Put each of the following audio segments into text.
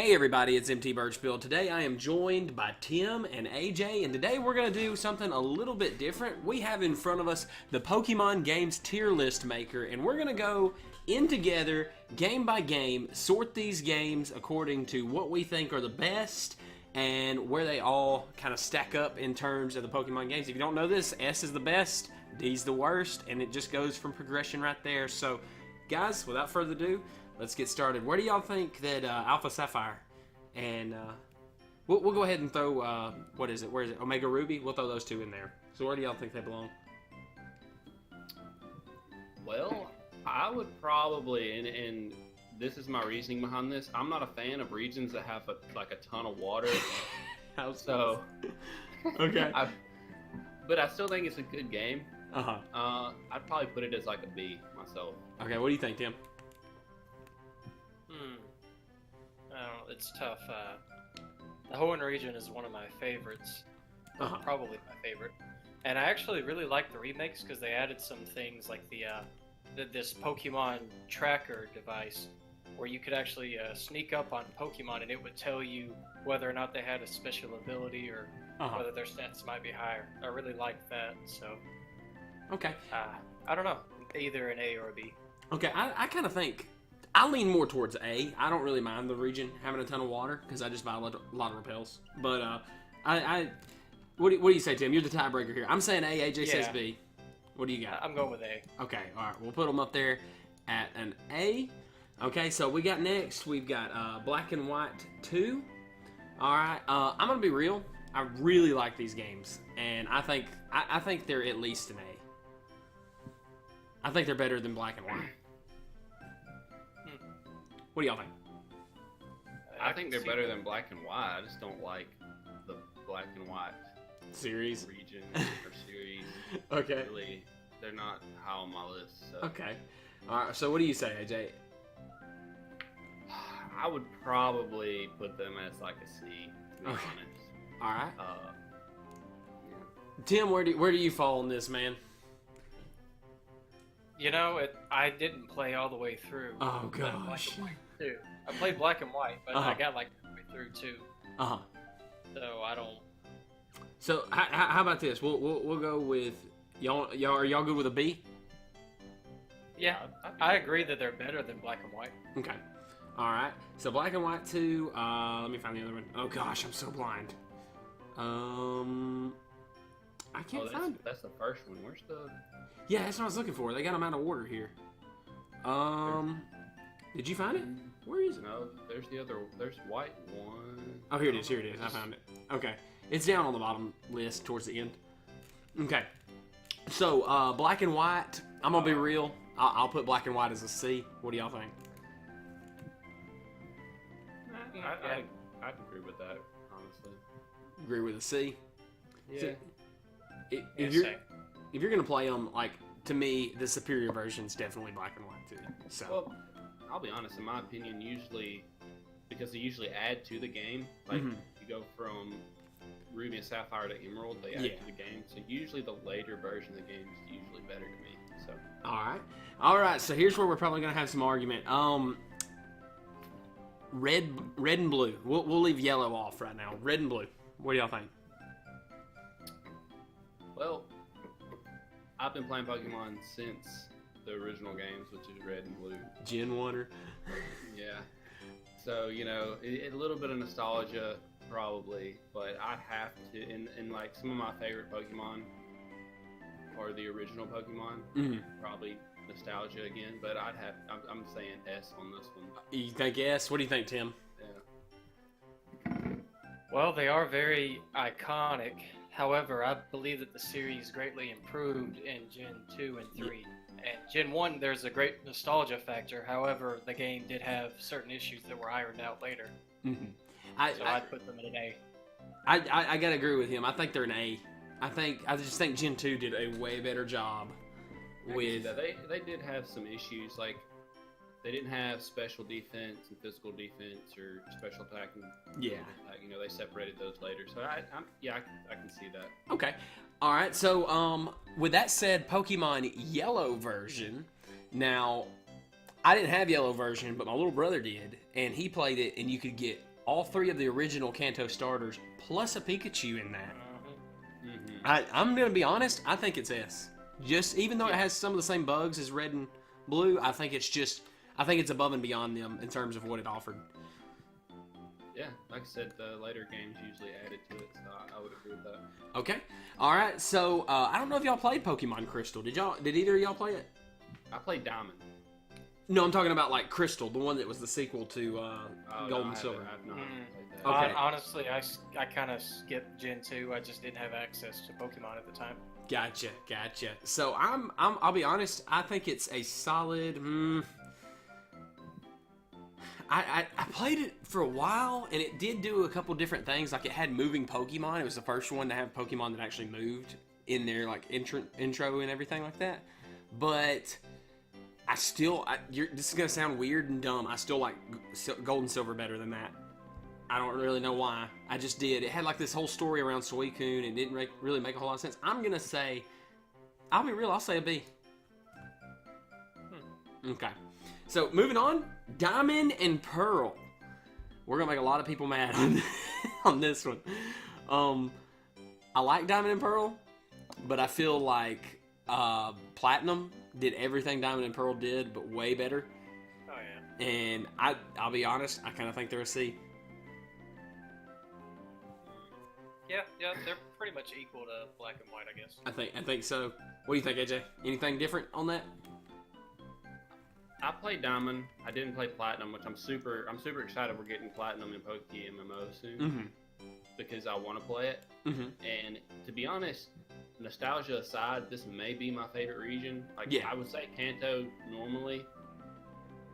Hey everybody, it's mtbirchfield. Today I am joined by Tim and AJ, and today we're going to do something a little bit different. We have in front of us the Pokemon Games tier list maker, and we're going to go in together, game by game, sort these games according to what we think are the best and where they all kind of stack up in terms of the Pokemon games. If you don't know this, S is the best, D's the worst, and it just goes from progression right there. So, guys, without further ado, let's get started. Where do y'all think that Alpha Sapphire and we'll go ahead and throw what is it? Where is it? Omega Ruby. We'll throw those two in there. So where do y'all think they belong? Well, I would probably, and this is my reasoning behind this. I'm not a fan of regions that have like a ton of water. So okay. But I still think it's a good game. I'd probably put it as like a B myself. Okay, what do you think, Tim? I don't know, it's tough. The Hoenn region is one of my favorites. Probably my favorite. And I actually really like the remakes because they added some things like this Pokemon tracker device where you could actually sneak up on Pokemon and it would tell you whether or not they had a special ability or whether their stats might be higher. I really like that, so... Okay. I don't know. Either an A or a B. Okay, I kind of think... I lean more towards A. I don't really mind the region having a ton of water because I just buy a lot of repels. But what do you say, Tim? You're the tiebreaker here. I'm saying A. AJ says B. What do you got? I'm going with A. Okay, all right. We'll put them up there at an A. Okay, so we got next. We've got Black and White 2. All right. I'm gonna be real. I really like these games, and I think they're at least an A. I think they're better than Black and White. What do y'all think? I think they're better than Black and White. I just don't like the Black and White series region or series. Okay. Really, they're not high on my list. So. Okay. All right. So what do you say, AJ? I would probably put them as like a C. To be honest. All right. Yeah. Tim, where do you fall on this, man? You know, I didn't play all the way through. Oh gosh. Black and White too. I played Black and White, but I got like halfway through too. So I don't. So how about this? We'll go with y'all. Are y'all good with a B? Yeah, I agree that they're better than Black and White. Okay. All right. So Black and White 2. Let me find the other one. Oh gosh, I'm so blind. I can't find it. That's the first one. Where's the? Yeah, that's what I was looking for. They got them out of order here. Did you find it? Where is it? No, there's the other. There's white one. Oh, here it is. Here it is. I found it. Okay, it's down on the bottom list towards the end. Okay, so Black and White. I'm gonna be real. I'll put Black and White as a C. What do y'all think? I'd agree with that. Honestly, agree with a C. Yeah. So, if you're gonna play them, like, to me, the superior version is definitely Black and White too. So, well, I'll be honest. In my opinion, usually because they usually add to the game. Like you go from Ruby and Sapphire to Emerald, they add to the game. So usually the later version of the game is usually better to me. So. All right. So here's where we're probably gonna have some argument. Red and blue. We'll leave yellow off right now. Red and blue. What do y'all think? Well, I've been playing Pokemon since the original games, which is Red and Blue. Gen 1-er. Yeah. So, you know, a little bit of nostalgia, probably, but I'd have to, and like some of my favorite Pokemon are the original Pokemon. Probably nostalgia again, but I'm saying S on this one. You think S? What do you think, Tim? Yeah. Well, they are very iconic. However, I believe that the series greatly improved in Gen 2 and 3. And Gen 1, there's a great nostalgia factor. However, the game did have certain issues that were ironed out later. So I'd put them in an A. I gotta agree with him. I think they're an A. I just think Gen 2 did a way better job with... They did have some issues, like they didn't have special defense and physical defense or special attack and attack. You know, they separated those later. So I can see that. Okay. All right. So with that said, Pokemon Yellow version. Now, I didn't have Yellow version, but my little brother did, and he played it, and you could get all 3 of the original Kanto starters plus a Pikachu in that. Mm-hmm. I'm gonna be honest. I think it's S. Just even though it has some of the same bugs as Red and Blue, I think it's above and beyond them in terms of what it offered. Yeah, like I said, the later games usually added to it, so I would agree with that. Okay. All right. So I don't know if y'all played Pokemon Crystal. Did either of y'all play it? I played Diamond. No, I'm talking about like Crystal, the one that was the sequel to Gold and I Silver. have not played that. Okay. Honestly, I kind of skipped Gen 2. I just didn't have access to Pokemon at the time. Gotcha. So I'll be honest. I think it's a solid. I played it for a while, and it did do a couple different things. Like it had moving Pokemon. It was the first one to have Pokemon that actually moved in their like intro and everything like that. But this is gonna sound weird and dumb. I still like Gold and Silver better than that. I don't really know why. I just did. It had like this whole story around Suicune and didn't really make a whole lot of sense. I'm gonna say, I'll be real. I'll say a B. Okay. So moving on, Diamond and Pearl. We're gonna make a lot of people mad on this one. I like Diamond and Pearl, but I feel like Platinum did everything Diamond and Pearl did, but way better. Oh yeah. And I'll be honest, I kind of think they're a C. Yeah, they're pretty much equal to Black and White, I guess. I think so. What do you think, AJ? Anything different on that? I played Diamond. I didn't play Platinum, which I'm super excited we're getting Platinum in Poke MMO soon because I want to play it. And to be honest, nostalgia aside, this may be my favorite region. Like I would say Kanto normally,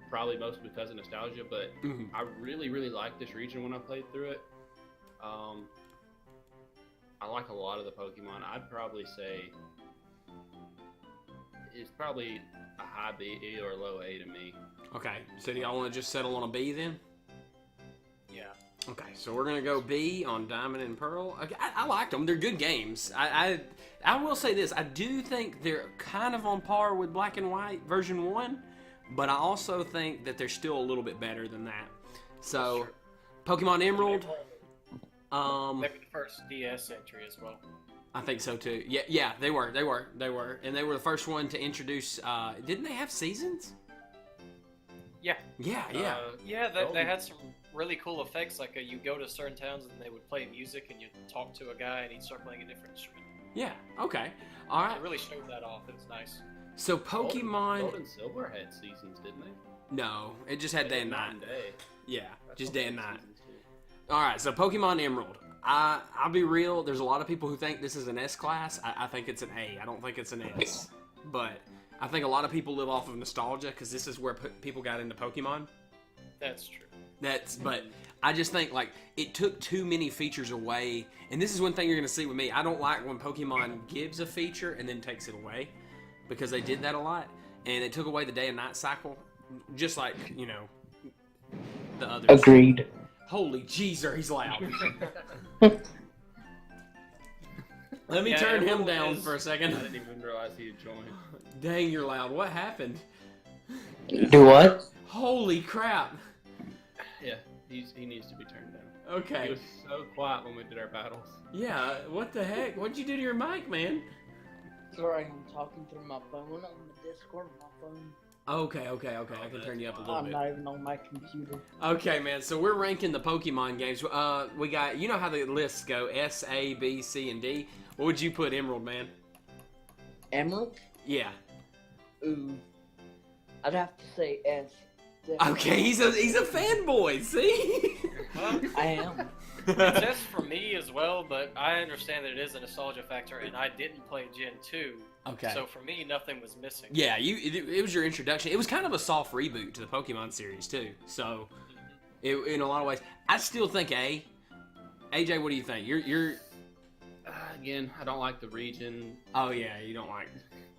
probably most because of nostalgia, but I really like this region when I played through it. I like a lot of the Pokemon. I'd probably say it's probably a high B or a low A to me. Okay, so do y'all want to just settle on a B then? Yeah. Okay, so we're gonna go B on Diamond and Pearl. Okay, I liked them. They're good games. I will say this. I do think they're kind of on par with Black and White version 1, but I also think that they're still a little bit better than that. So, Pokemon Emerald. Maybe the first DS entry as well. I think so too. Yeah, they were, and they were the first one to introduce. Didn't they have seasons? Yeah. Yeah. They had some really cool effects. Like you go to certain towns and they would play music, and you'd talk to a guy, and he'd start playing a different instrument. Yeah. Okay. All right. It really showed that off. It was nice. So Pokemon. Gold and Silver had seasons, didn't they? No, it just had day and night. Day. Yeah, That's just day and had night. seasons, too. All right, so Pokemon Emerald. I'll be real. There's a lot of people who think this is an S class. I think it's an A. I don't think it's an S. But I think a lot of people live off of nostalgia because this is where people got into Pokemon. That's true. But I just think like it took too many features away. And this is one thing you're gonna see with me. I don't like when Pokemon gives a feature and then takes it away because they did that a lot. And it took away the day and night cycle, just like the others. Agreed. Holy jeezer, he's loud. Let me turn him down for a second. I didn't even realize he had joined. Dang, you're loud. What happened? Do what? Holy crap. Yeah, he needs to be turned down. He Okay. was so quiet when we did our battles. Yeah, what the heck? What'd you do to your mic, man? Sorry, I'm talking through my phone on the Discord on my phone. Okay. I can turn you up a little I'm bit. not even on my computer. Okay, man. So we're ranking the Pokemon games. We got, you know how the lists go: S, A, B, C, and D. What would you put Emerald, man? Emerald? Yeah. Ooh. I'd have to say S. Okay, he's a fanboy. See? Well, I am. it's S for me as well, but I understand that it is a nostalgia factor, and I didn't play Gen 2. Okay. So for me, nothing was missing. Yeah, it was your introduction. It was kind of a soft reboot to the Pokemon series too. So, in a lot of ways, I still think A. AJ, what do you think? You're. Again, I don't like the region. Oh yeah, you don't like.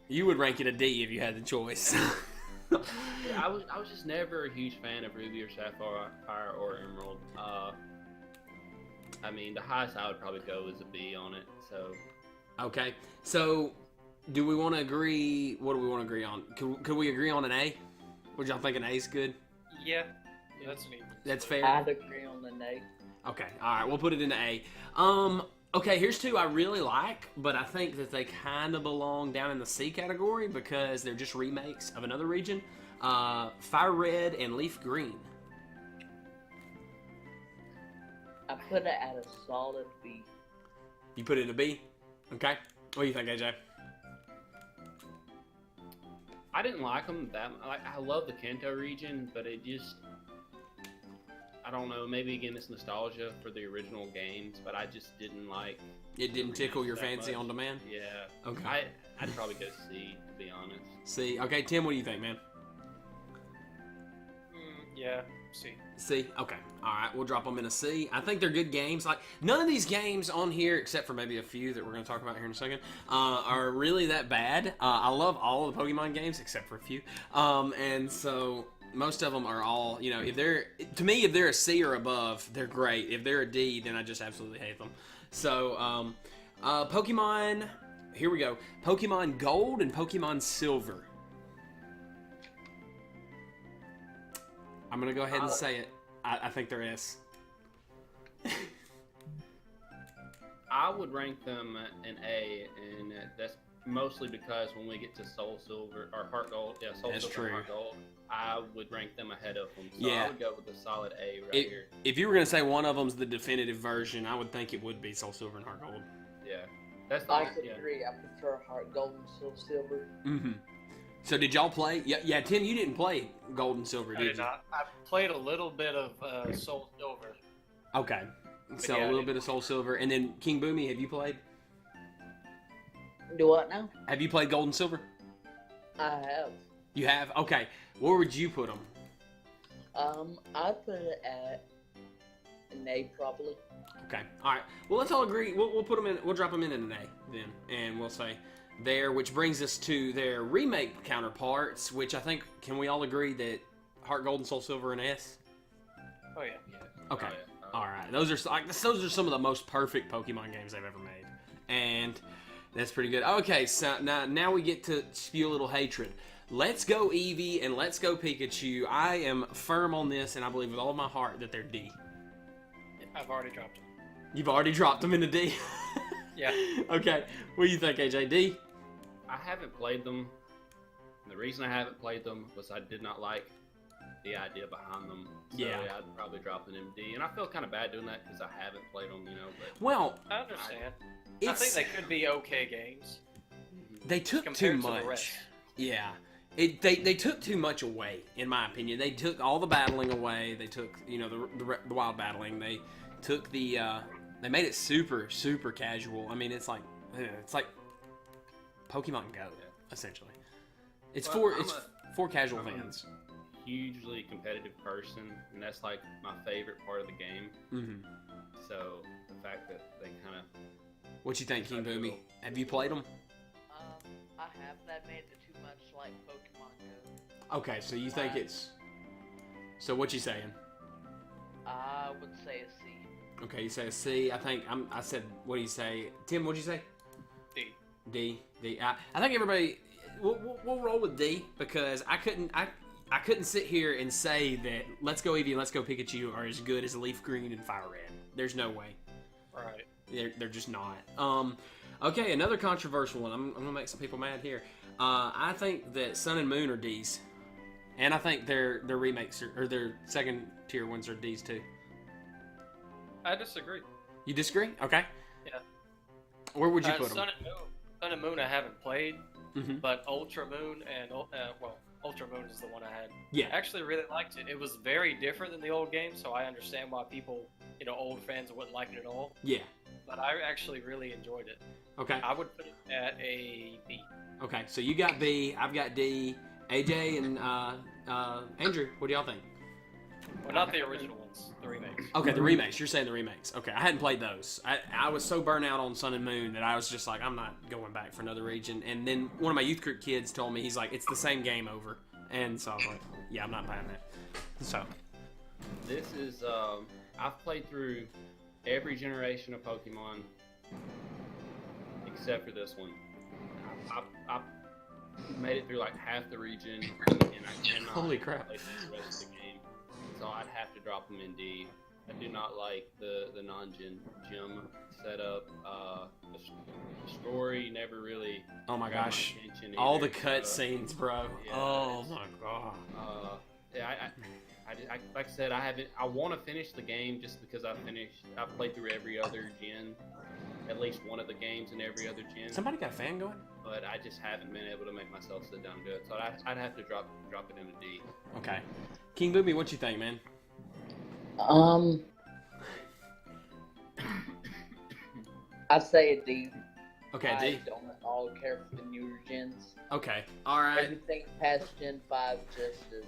You would rank it a D if you had the choice. Yeah, I was just never a huge fan of Ruby or Sapphire or Emerald. I mean, the highest I would probably go is a B on it. So. Okay, so do we want to agree? What do we want to agree on? Could we agree on an A? Would y'all think an A is good? Yeah, that's me. That's fair. I'd agree on on an A. Okay, all right, we'll put it in A. Okay, here's two I really like, but I think that they kind of belong down in the C category because they're just remakes of another region. Fire Red and Leaf Green. I put it at a solid B. You put it in a B? Okay. What do you think, AJ? I didn't like them that much. I love the Kanto region, but it just, I don't know, maybe again it's nostalgia for the original games, but I just didn't like. It didn't tickle your that fancy much. on demand? Yeah. Okay. I'd probably go C, to be honest. C. Okay, Tim, what do you think, man? Yeah, C. C. Okay. All right, we'll drop them in a C. I think they're good games. Like none of these games on here, except for maybe a few that we're going to talk about here in a second, are really that bad. I love all of the Pokemon games except for a few, and so most of them are all, you know, if they're a C or above, they're great. If they're a D, then I just absolutely hate them. So, Pokemon. Here we go. Pokemon Gold and Pokemon Silver. I'm gonna go ahead and say it. I think they're S. I would rank them an A, and that's mostly because when we get to Soul Silver or Heart Gold, Soul That's Silver true. and Heart Gold, I would rank them ahead of them. So Yeah. I would go with a solid A right here. If you were gonna say one of them's the definitive version, I would think it would be Soul Silver and Heart Gold. Yeah, that's the I one. could Yeah. agree. I prefer Heart Gold and Soul Silver. Mm-hmm. So did y'all play? Yeah, Tim, you didn't play Gold and Silver, I did did you? not. I played a little bit of Soul Silver. Okay. So yeah, a I little didn't. bit of Soul Silver, and then King Boomy, have you played? Do what now? Have you played Gold and Silver? I have. You have? Okay. Where would you put them? I put it at an A probably. Okay. All right. Well, let's all agree. We'll put them in. We'll drop them in an A then, and we'll say there. Which brings us to their remake counterparts. Which I think, can we all agree that Heart Gold and Soul Silver an S? Oh yeah. Yeah. Okay. Oh, yeah. All right. Those are some of the most perfect Pokemon games they've ever made, and that's pretty good. Okay. So now we get to spew a little hatred. Let's go Eevee and let's go Pikachu. I am firm on this, and I believe with all of my heart that they're D. I've already dropped them. You've already dropped them into D. Yeah. Okay. What do you think, AJ? D? I haven't played them. And the reason I haven't played them was I did not like the idea behind them. So Yeah. I'd probably drop them in D. And I feel kind of bad doing that because I haven't played them, you know. But Well, I understand. I think they could be okay games they took too compared to the much. rest. Yeah. They took too much away, in my opinion. They took all the battling away. They took, you know, the wild battling. They took the they made it super casual. I mean, it's like Pokemon Go, essentially. It's Well, for casual I'm a- fans. hugely competitive person, and that's like my favorite part of the game. Mm-hmm. So the fact that they kind of What you think, King Boomy? Have you played them? I have. That made it too much like Pokemon Go. Okay, so you think it's. So what you saying? I would say a C. Okay, you say a C. I think I said. What do you say, Tim? What do you say? D. D. I think everybody. We'll roll with D because I couldn't sit here and say that Let's Go Eevee and Let's Go Pikachu are as good as Leaf Green and Fire Red. There's no way. Right. They're just not. Okay, another controversial one. I'm gonna make some people mad here. I think that Sun and Moon are D's, and I think their remakes or their second tier ones are D's too. I disagree. You disagree? Okay. Yeah. Where would you put them? Sun and Moon I haven't played, Mhm. but Ultra Moon and Ultra Moon is the one I had. Yeah. I actually really liked it. It was very different than the old game, so I understand why people, old fans wouldn't like it at all. Yeah. But I actually really enjoyed it. Okay. I would put it at a B. Okay. So you got B. I've got D. AJ and Andrew. What do y'all think? Well, not the original ones, the remakes. Okay, the remakes. You're saying the remakes. Okay, I hadn't played those. I was so burnt out on Sun and Moon that I was just like, I'm not going back for another region. And then one of my youth group kids told me, he's like, it's the same game over. And so I was like, yeah, I'm not buying that. So. this is I've played through every generation of Pokemon except for this one. I made it through like half the region, and I cannot Holy crap. play the rest of the game. So I'd have to drop them in D. I do not like the non-gym setup. The story never really. Oh my got gosh. attention All either, the cut so, scenes, bro. yeah, Oh it's- my god. Yeah, I like I said, I haven't. I want to finish the game just because I've played through every other gen, at least one of the games in every other gen. Somebody got a fan going? But I just haven't been able to make myself sit down and do it. So I'd have to drop it in a D. Okay. King Booby, what you think, man? I'd say a D. Okay, I D. don't at all care for the newer gens. Okay. All right. Everything past Gen 5 just is.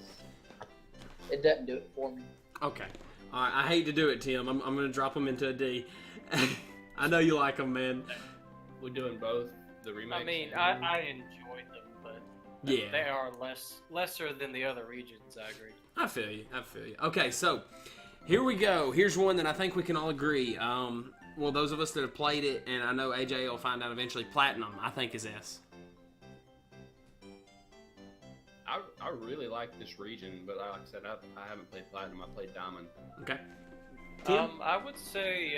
It doesn't do it for me. Okay. All right. I hate to do it, Tim. I'm going to drop them into a D. I know you like them, man. We're doing both the remakes. I mean, and- I enjoyed them, but Yeah. they are lesser than the other regions. I agree. I feel you. Okay, so here we go. Here's one that I think we can all agree. Well, those of us that have played it, and I know AJ will find out eventually, Platinum, I think is S. I really like this region, but like I said, I haven't played Platinum. I played Diamond. Okay. Tim? I would say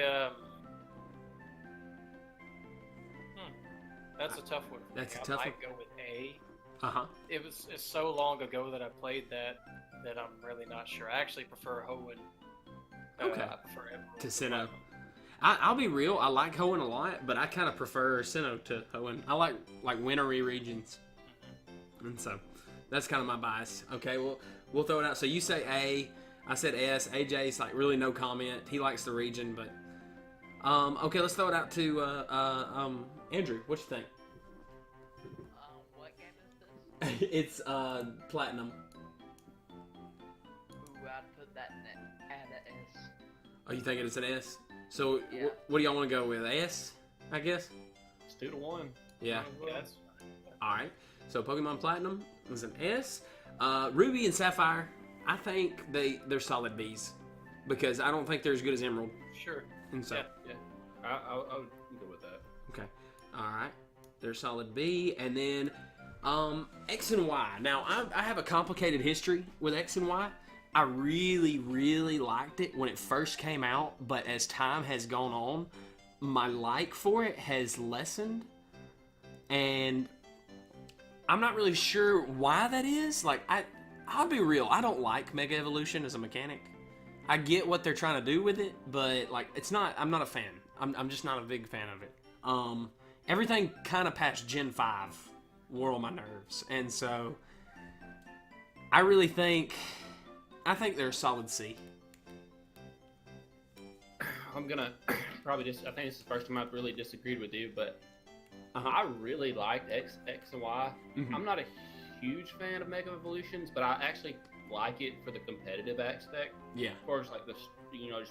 that's a tough one. for That's me. a tough I might go with A. Uh-huh. It's so long ago that I played that I'm really not sure. I actually prefer Hoenn. Okay. I prefer Emerald To Sinnoh. Platinum. I'll be real. I like Hoenn a lot, but I kind of prefer Sinnoh to Hoenn. I like wintry regions, and so that's kind of my bias. Okay, we'll throw it out. So you say A, I said S. AJ's like really no comment. He likes the region, but okay, let's throw it out to Andrew. What you think? What game is this? It's Platinum. Ooh, I'd put that at a S. Oh, you think it's an S? So Yeah. what do y'all want to go with? S, I guess. It's 2-1. Yeah. Well, Yes. All right. So Pokemon Platinum is an S. Ruby and Sapphire, I think they're solid Bs because I don't think they're as good as Emerald. Sure. And so, Yeah. I would go with that. okay. All right. They're solid B. And then X and Y. Now, I have a complicated history with X and Y. I really, really liked it when it first came out, but as time has gone on, my like for it has lessened. And I'm not really sure why that is. Like, I'll be real. I don't like Mega Evolution as a mechanic. I get what they're trying to do with it, but like, I'm not a fan. I'm just not a big fan of it. Everything kind of past Gen 5 wore on my nerves, and so I think they're a solid C. I'm gonna probably I think this is the first time I've really disagreed with you, but Uh-huh. I really liked X and Y. Mhm. I'm not a huge fan of Mega Evolutions, but I actually like it for the competitive aspect. Yeah. Of course, like just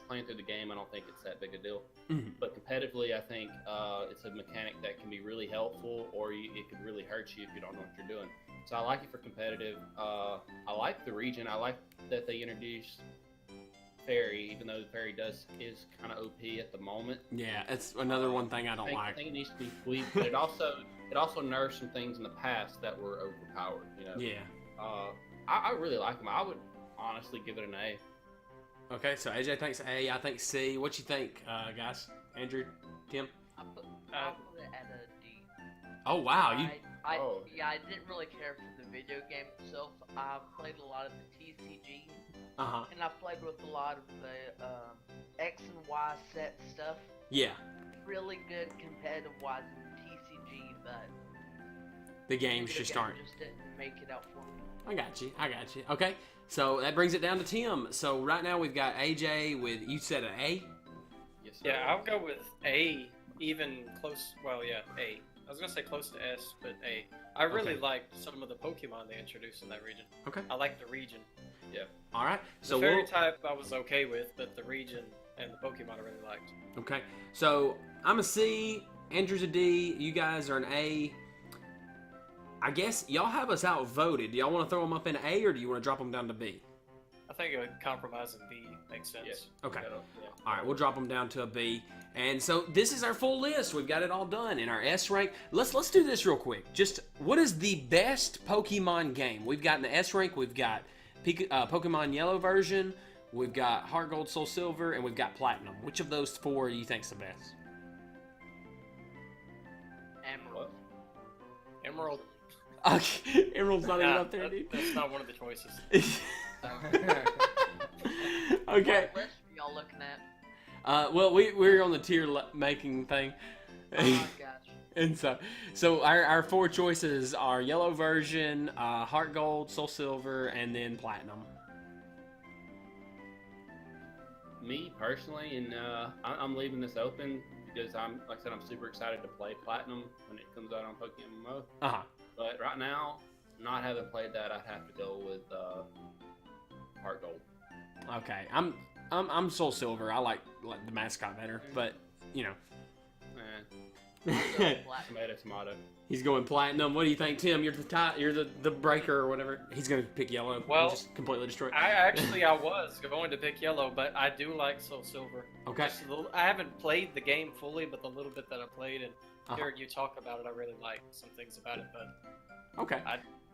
playing through the game, I don't think it's that big a deal. Mhm. But competitively, I think it's a mechanic that can be really helpful, or it could really hurt you if you don't know what you're doing. So I like it for competitive. I like the region. I like that they introduced Fairy, even though Fairy is kind of OP at the moment. Yeah, it's another one thing I don't I like. think it needs to be tweaked, but it also nerfed some things in the past that were overpowered. You know. Yeah. I really like them. I would honestly give it an A. Okay, so AJ thinks A, I think C. What you think, guys? Andrew, Tim? I'll put it at a D. Oh wow, you. Yeah, I didn't really care for the video game itself. I played a lot of the TCG, Uh-huh. and I played with a lot of the X and Y set stuff. Yeah. Really good competitive wise in TCG, but The games video just game aren't. just didn't make it out for me. I got you. Okay, so that brings it down to Tim. So right now we've got AJ with, you said an A? Yes, sir. Yeah, I'll go with A, even close. Well, yeah, A. I was gonna say close to S, but A. I really Okay. liked some of the Pokemon they introduced in that region. Okay. I like the region. All right. So So the fairy we'll, type I was okay with, but the region and the Pokemon I really liked. okay. So I'm a C, Andrew's a D, you guys are an A. I guess y'all have us outvoted. Do y'all want to throw them up in A or do you want to drop them down to B? I think a compromise in B makes sense. Yes. Okay. Yeah. All right, we'll drop them down to a B. And so this is our full list. We've got it all done in our S rank. Let's do this real quick. Just what is the best Pokemon game? We've got in the S rank. We've got Pokemon Yellow version. we've got Heart Gold, Soul Silver, and we've got Platinum. Which of those 4 do you think's the best? Emerald. Emerald. Okay, Emerald's not even Nah, up there, dude. That's not one of the choices. Okay. What list are y'all looking at? Well, we're on the tier making thing. Oh, gotcha. And so our 4 choices are yellow version, Heart Gold, Soul Silver, and then Platinum. Me personally, and I'm leaving this open because like I said, I'm super excited to play Platinum when it comes out on Pokemon Mo. Uh-huh. But right now, not having played that, I'd have to go with Heart Gold. Okay. I'm Soul Silver. I like the mascot better, but you know. Tomato. He's going Platinum. What do you think, Tim? You're the breaker or whatever. He's gonna pick yellow. Well, just completely destroy it. I was going to pick yellow, but I do like Soul Silver. Okay. I haven't played the game fully, but the little bit that I played and hearing you talk about it, I really like some things about it. But Okay.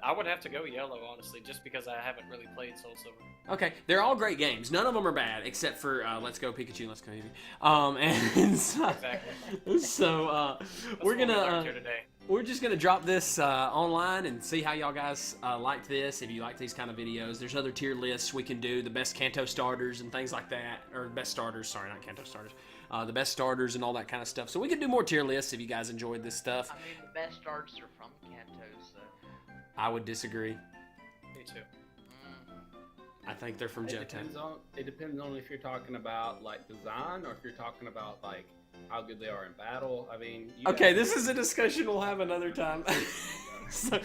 I would have to go yellow, honestly, just because I haven't really played Soul Silver. Okay, they're all great games. None of them are bad, except for Let's Go Pikachu, Let's Go Eevee. And so, Exactly. So we're what we learned gonna here today. we're just gonna drop this online and see how y'all guys liked this. If you like these kind of videos, there's other tier lists we can do, the best Kanto starters and things like that, or best starters. Sorry, not Kanto starters. The best starters and all that kind of stuff. So we can do more tier lists if you guys enjoyed this stuff. I mean, the best starts are from Kanto, so. I would disagree. Me too. I think they're from Johto. It depends on if you're talking about like design or if you're talking about like how good they are in battle. I mean, Okay, this is a discussion we'll have another time. So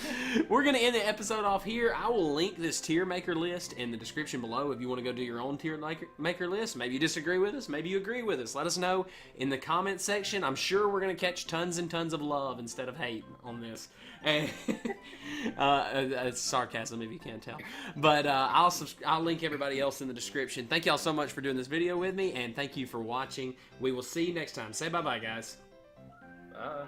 we're going to end the episode off here. I will link this tier maker list in the description below if you want to go do your own tier maker list. Maybe you disagree with us. Maybe you agree with us. Let us know in the comment section. I'm sure we're going to catch tons and tons of love instead of hate on this. And it's sarcasm if you can't tell. But I'll link everybody else in the description. Thank y'all so much for doing this video with me, and thank you for watching. We will see you next time. Say bye-bye, guys. Bye.